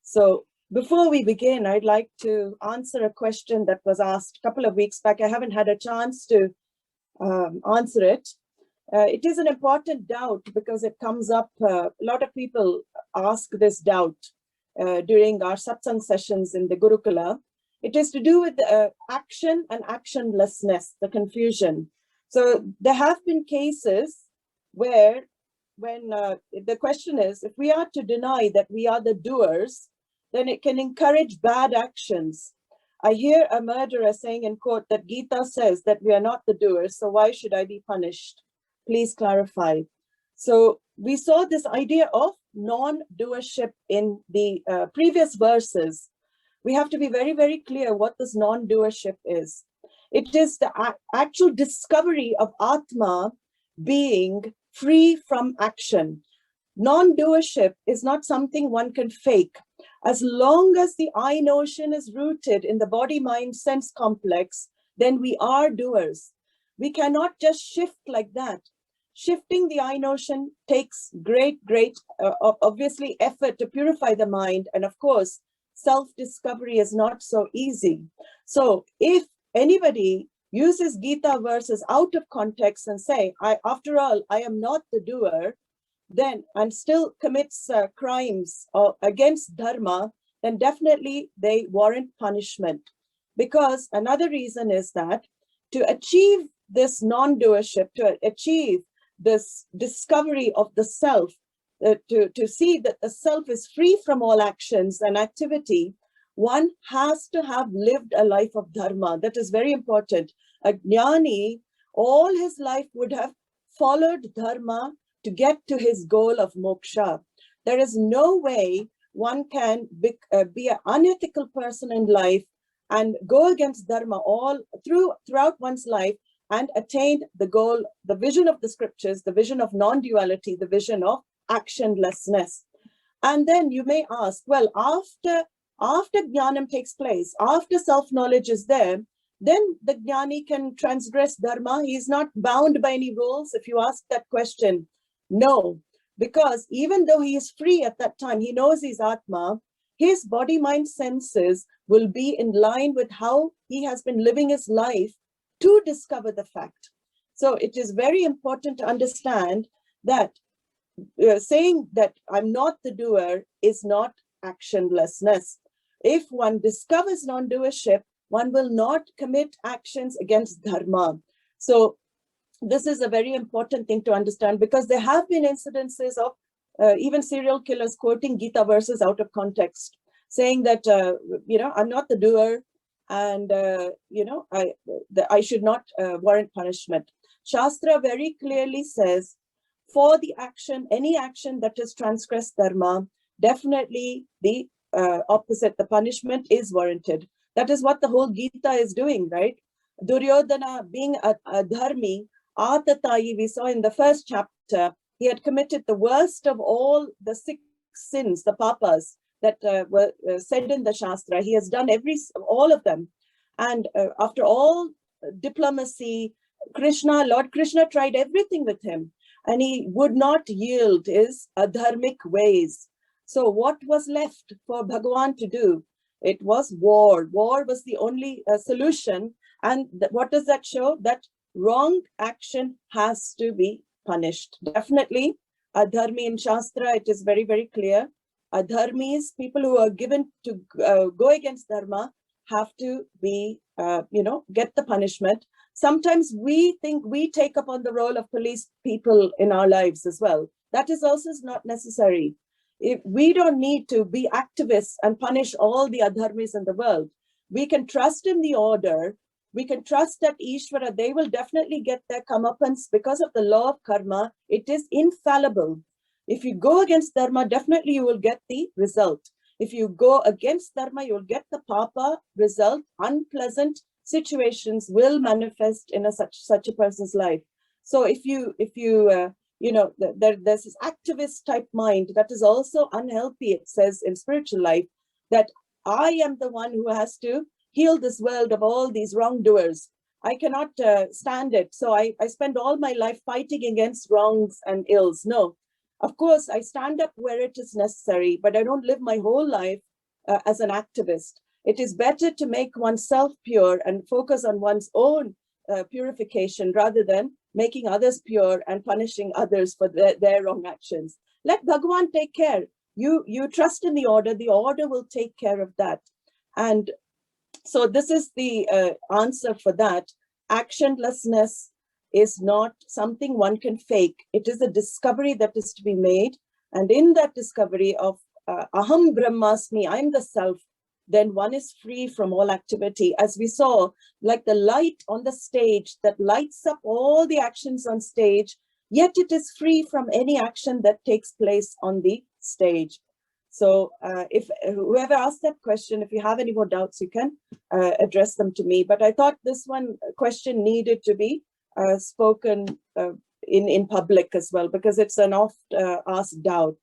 So before we begin, I'd like to answer a question that was asked a couple of weeks back. I haven't had a chance to answer it. It is an important doubt because it comes up. A lot of people ask this doubt during our satsang sessions in the Gurukula. It is to do with action and actionlessness, the confusion. So there have been cases where when the question is, if we are to deny that we are the doers, then it can encourage bad actions. I hear a murderer saying in court that Gita says that we are not the doers, so why should I be punished? Please clarify. So we saw this idea of non-doership in the previous verses. We have to be very, very clear what this non-doership is. It is the actual discovery of Atma being free from action. Non-doership is not something one can fake. As long as the I notion is rooted in the body-mind-sense complex, then we are doers. We cannot just shift like that. Shifting the I notion takes great, obviously effort to purify the mind. And of course, self-discovery is not so easy. So if anybody uses Gita verses out of context and say, after all, I am not the doer, then and still commits crimes against dharma, then definitely they warrant punishment. Because another reason is that to achieve this non-doership, to achieve this discovery of the self, to see that the self is free from all actions and activity, one has to have lived a life of dharma. That is very important. A jnani, all his life would have followed dharma to get to his goal of moksha. There is no way one can be an unethical person in life and go against dharma all throughout one's life and attain the goal, the vision of the scriptures, the vision of non-duality, the vision of actionlessness. And then you may ask, well, after jnanam takes place, after self-knowledge is there, then the jnani can transgress dharma. He is not bound by any rules. If you ask that question, no, because even though he is free at that time, he knows he's Atma, his body, mind, senses will be in line with how he has been living his life to discover the fact. So it is very important to understand that saying that I'm not the doer is not actionlessness. If one discovers non-doership, one will not commit actions against dharma. So this is a very important thing to understand, because there have been incidences of even serial killers quoting Gita verses out of context, saying that, I'm not the doer and, I should not warrant punishment. Shastra very clearly says, for the action, any action that is transgressed dharma, definitely the opposite, the punishment is warranted. That is what the whole Gita is doing, right? Duryodhana being a dharmi, Atatayi, we saw in the first chapter, he had committed the worst of all the 6 sins, the papas that were said in the Shastra. He has done all of them. And after all diplomacy, Lord Krishna tried everything with him, and he would not yield his adharmic ways. So what was left for Bhagavan to do? It was war. War was the only solution. And what does that show? That wrong action has to be punished. Definitely, adharmi in Shastra, it is very, very clear. Adharmis, people who are given to go against dharma, have to be, get the punishment. Sometimes we think we take up on the role of police people in our lives as well. That is also not necessary. If we don't need to be activists and punish all the adharmis in the world. We can trust in the order. We can trust that Ishvara, they will definitely get their comeuppance because of the law of karma. It is infallible. If you go against dharma, definitely you will get the result. If you go against dharma, you'll get the papa result. Unpleasant situations will manifest in such a person's life. So if there's this activist type mind that is also unhealthy, it says in spiritual life, that I am the one who has to heal this world of all these wrongdoers. I cannot stand it. So I spend all my life fighting against wrongs and ills. No, of course, I stand up where it is necessary, but I don't live my whole life as an activist. It is better to make oneself pure and focus on one's own purification rather than making others pure and punishing others for their wrong actions. Let Bhagavan take care. You trust in the order will take care of that. And so this is the answer for that. Actionlessness is not something one can fake. It is a discovery that is to be made. And in that discovery of Aham Brahmasmi, I'm the self, then one is free from all activity. As we saw, like the light on the stage that lights up all the actions on stage, yet it is free from any action that takes place on the stage. So if whoever asked that question, if you have any more doubts, you can address them to me. But I thought this one question needed to be spoken in public as well, because it's an oft asked doubt.